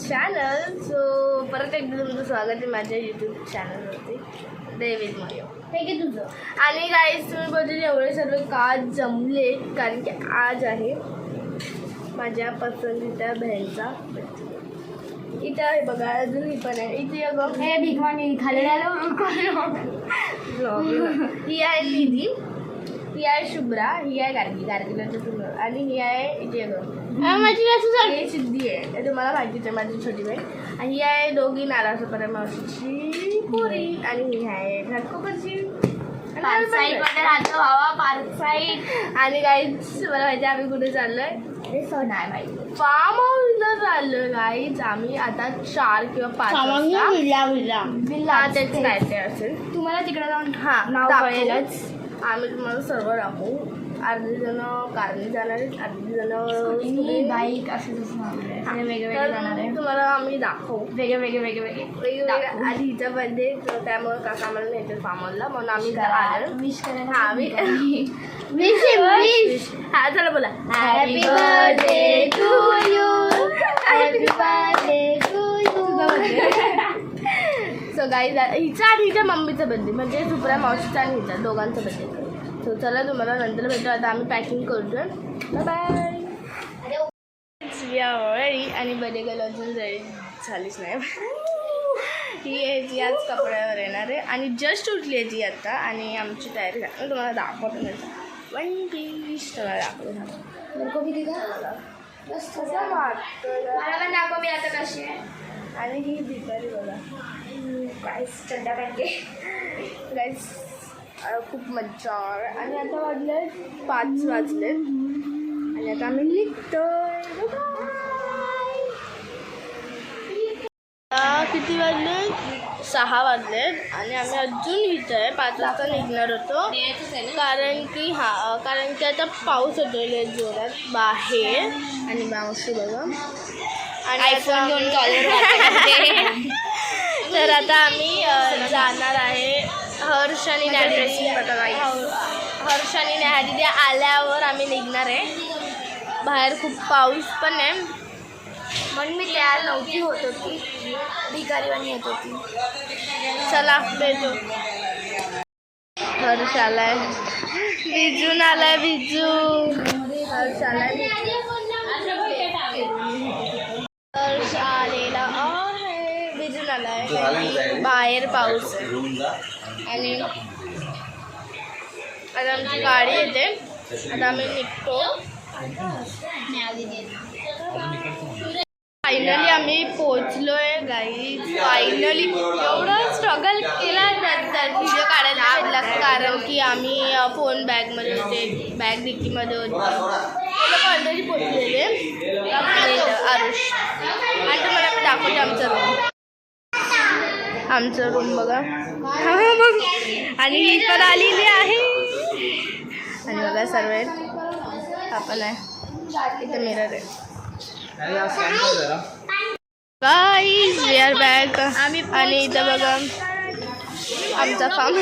Channel. So परत एकदा तुमचं स्वागत आहे माझ्या यूट्यूब चॅनलवरती देवीत मायो. हे की तुझं. आणि गाईज तुम्ही बोलले एवढे सर्व का जमले, कारण की आज आहे माझ्या पसंतीच्या बहिणीचा बर्थडे. इथं आहे बघा, अजून ही पण आहे. इथे बघ हे भिकवानी खाली ही आहे निधी, ही आहे शुभ्रा, ही आहे गार्गीला सुंदर, आणि ही आहे इथे माझी सिद्धी आहे. ते तुम्हाला माहितीच आहे, माझी छोटी बहीण. आणि ही आहे दोघी नारायणपरा मावशीची पोरी, आणि ही आहे घाटकोपरची आणि गाईज मला माहिती आहे आम्ही कुठे चाललोय. नाही माहिती, फार्म हाऊसला चाललोय गाईज. आम्ही आता 4 किंवा 5 विला तेच काय ते असेल. तुम्हाला तिकडे जाऊन नाव कळेलच. आम्ही तुम्हाला सर्व दाखवू. अर्धी जण कारने जाणार आहेत, अर्धी जण बाईक असे वेगवेगळे जाणार आहे. तुम्हाला आम्ही दाखवू वेगळे. आधी हिचा बर्थडे, त्यामुळे काका आम्हाला न्यायचं फार्म हाऊसला, म्हणून आम्ही आलो विश करायला. हा चला बोला, happy birthday to you, happy birthday to you. So guys हिचा आणि हिच्या मम्मीचा बर्थडे, म्हणजे सुप्रा मावशीचा आणि हिचा दोघांचा बर्थडे. सो चला तुम्हाला नंतर भेटू. आता आम्ही पॅकिंग करतोय. बाय. रेडी आणि बर्थडे गर्ल अजून रेडी झालीच नाही. ही आहे ती आज कपड्यावर येणार आहे आणि जस्ट उठली आहे ती आता. आणि आमची तयारी झाली, तुम्हाला दाखवतो. वन पीस तुम्हाला दाखवतो. मला दाखव मी आता कशी आहे. आणि ही भिकारी बघा गाईस, चड्डा पॅन्टे गाईस. खूप मज्जा. आणि आता वाजले 5 वाजले आणि आता आम्ही निघतोय. किती वाजले? 6 वाजले आणि आम्ही अजून इथं आहे. 5 वाजता निघणार होतो, कारण की आता पाऊस होतो जोरात बाहेर. आणि मावशी बघा आणि आयफोन घेऊन तर आता आम्ही जाणार आहे हर्ष आणि न्याहारी. हर्ष आणि न्याहारी आल्यावर आम्ही निघणार आहे. बाहेर खूप पाऊस पण आहे, म्हणून मी तयार नव्हती होत होती, भिकारीवाणी येत होती. चला भेटू. हर्ष आलाय, बिजून आलाय, बिजू हर्ष आलाय, हर्ष आलेला आहे, बिजून आलाय. बाहेर पाऊस आहे आणि आता आमची गाडी येते. आता आम्ही निघतो. फायनली आम्ही पोचलोय गाईज. फायनली एवढं स्ट्रगल केला नंतर व्हिडिओ काढायला भेटला, कारण की आम्ही फोन बॅगमध्ये होते, बॅग डिक्कीमध्ये होते. ऑलरेडी पोचलेले आरुष. आणि तुम्हाला मी दाखवते आमचं रूम बघा. बघ, आणि ही पण आलेली आहे. आणि बघा सर्व आपण आहे इथं मिरर आहे. Guys we are back. आणि इथं बघा आमचा फार्म.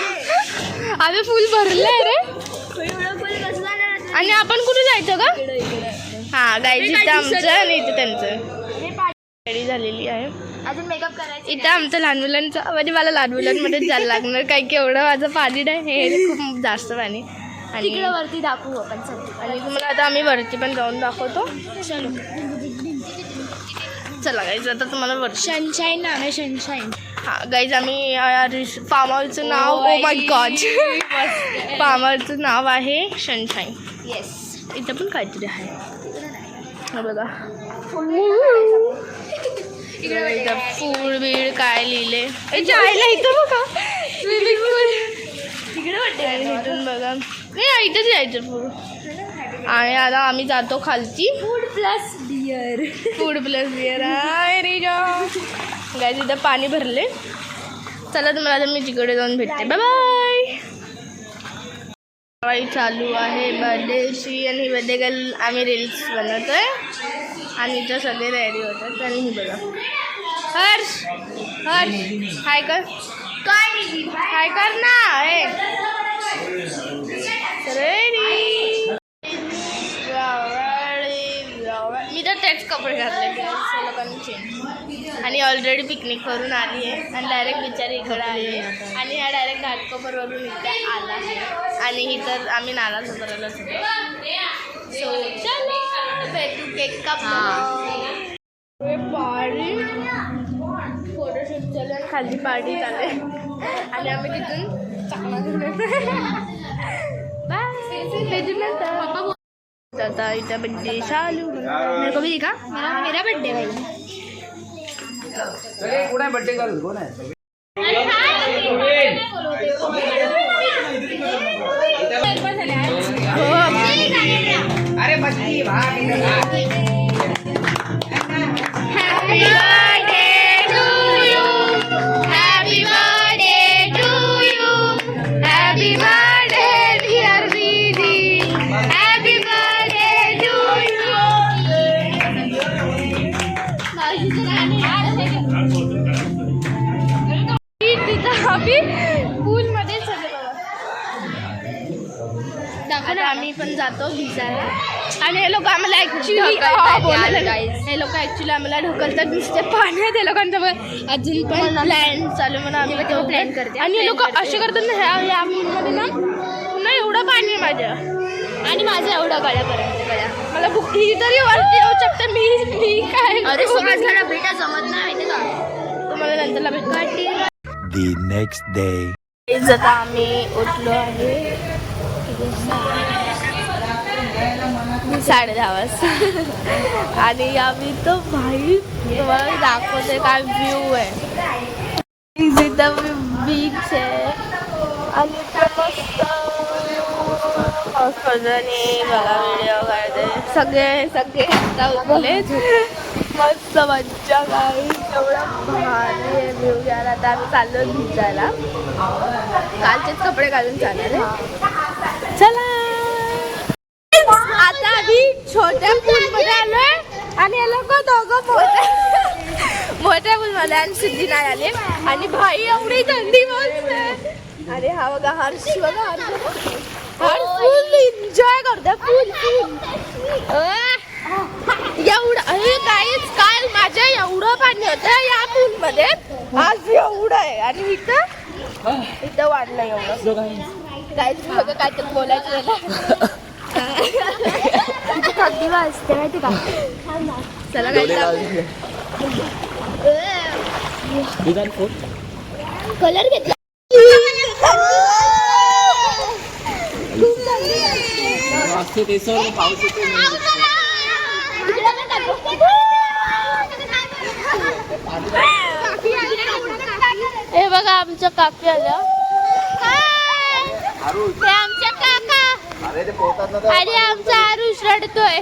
आम्ही फुल भरलं आहे रे. आणि आपण कुठे जायचं का? हां गाईज, इथं आमचं आणि इथं त्यांचं रेडी झालेली आहे. अजून मेकअप करायचं. इथं आमचं लहान मुलांचं, म्हणजे मला लहान मुलांमध्येच जायला लागणार, कारण की एवढं माझं पाणी नाही, हे खूप जास्त पाणी. आणि तिकडं वरती दाखवू आपण. आणि तुम्हाला आता आम्ही वरती पण जाऊन दाखवतो. चला गाईज, आता तुम्हाला वरती सनशाईन नाव आहे, सनशाईन. हां गाईज, आम्ही फार्म हाऊसचं नाव, ओ माय गॉड, फार्म हाऊसचं नाव आहे सनशाईन. येस. इथं पण काहीतरी आहे, हा बघा. इथं फूड बीड काय लिहिले जायला. इथं बघा स्विमिंग पूल तिकडे वाटते. इथून बघा, नाही इथंच यायचं फूड. आणि आता आम्ही जातो खालची. फूड प्लस बियर आहे रे गाईज. इथं पाणी भरले. चला तुम्हाला आता मी तिकडे जाऊन भेटते. Bye bye. चालू आहे बर्थडेची आणि बर्थडे गर्ल. आम्ही रील्स बनवतोय आणि इथं सगळे रेडी होतात. आणि ही बघा हर्ष हाय कर, हाय कर ना. रेडी. मी तर तेच कपडे घातले लोकांनी चेंज. आणि ऑलरेडी पिकनिक करून आली आहे आणि डायरेक्ट बिचारी इकडे आली आहे आणि ह्या डायरेक्ट घाटकोपरवरून इथे आला आहे आणि ही तर आम्ही नाराज उतरवलंच होतो. सो चलो भेटू केक काप पार्टी फोटोशूट चालू आणि खाली पार्टी चालू आहे आणि आम्ही तिथून चांगला बाय भेटू नंतर. आता इथं बड्डे चालू मेरे को भी दिखा मेरा बड्डे भाई बर्थडे करू कोण आहे अरे बच्ची पूल मध्ये आम्ही पण जातो भिजायला आणि हे लोक आम्हाला ऍक्च्युली हे लोक ऍक्च्युली आम्हाला ढकलतात नुसते पाण्यात हे लोकांसोबत अजून पण प्लॅन चालू म्हणून आम्ही तेव्हा प्लॅन करते आणि हे लोक असे करतात ना ह्या पूलमध्ये ना पुन्हा एवढं पाणी आहे माझं आणि माझं एवढं गळ्यापर्यंत गळ्या मला ही तरी वरती येऊ शकते मी काय अरे सोळा भेटा जमत नाही माहिती का तुम्हाला नंतरला भेट The next day. आता आम्ही उठलो आहे 10:30 वाजता आणि आम्ही तर भाई तुम्हाला दाखवते काय व्ह्यू आहे तिथं बीच आहे आणि मस्त आणि बघा व्हिडिओ काढते सगळे आता उठले मस्त मज्जा काय एवढं भारी आहे व्ह्यू घ्यायला. आता आम्ही चाललो भिजायला कालचेच कपडे घालून चालले चला. आता आम्ही छोट्या पूलमध्ये आलोय आणि हे लोक दोघं मोठ्या पूलमध्ये आणि सिद्धी नाही आले आणि भाई एवढी थंडी बसते आणि हा बघा हर्ष बघा हर्ष फुल एन्जॉय करतो फुल एवढं अरे काल माझ्या एवढं पाणी होतं या पूल मध्ये आज एवढं आहे आणि इथं वाढलं एवढं काहीच बघा काहीतरी बोलायचं झालं थंडी वाजते माहिती का चला कलर घेतला हे बघा आमच्या काकी आल्या हे आमच्या काका आणि आमचा आरुष रडतोय